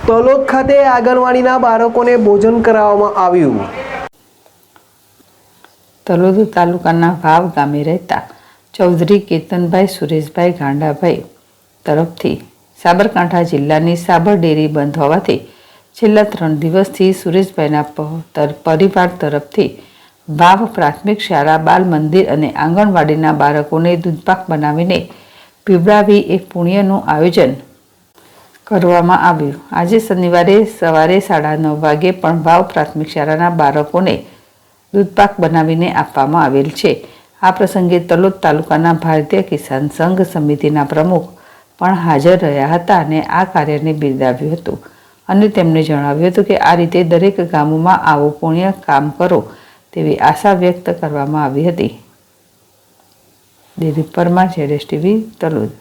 તલોદ ખાતે આંગણવાડીના બાળકોને ભોજન કરાવવામાં આવ્યું। તલોદ તાલુકાના વાવ ગામે રહેતા ચૌધરી કેતનભાઈ સુરેશભાઈ ગાંડાભાઈ તરફથી સાબરકાંઠા જિલ્લાની સાબર ડેરી બંધ હોવાથી છેલ્લા 3 દિવસથી સુરેશભાઈના પરિવાર તરફથી વાવ પ્રાથમિક શાળા, બાલ મંદિર અને આંગણવાડીના બાળકોને દૂધપાક બનાવીને પીવડાવી એક પુણ્યનું આયોજન કરવામાં આવ્યું। આજે શનિવારે સવારે 9:30 વાગે પણ વાવ પ્રાથમિક શાળાના બાળકોને દૂધપાક બનાવીને આપવામાં આવેલ છે। આ પ્રસંગે તલોદ તાલુકાના ભારતીય કિસાન સંઘ સમિતિના પ્રમુખ પણ હાજર રહ્યા હતા અને આ કાર્યને બિરદાવ્યું હતું અને તેમણે જણાવ્યું હતું કે આ રીતે દરેક ગામોમાં આવું પુણ્ય કામ કરો તેવી આશા વ્યક્ત કરવામાં આવી હતી। દિલીપ પરમાર, ZSTV, તલોદ।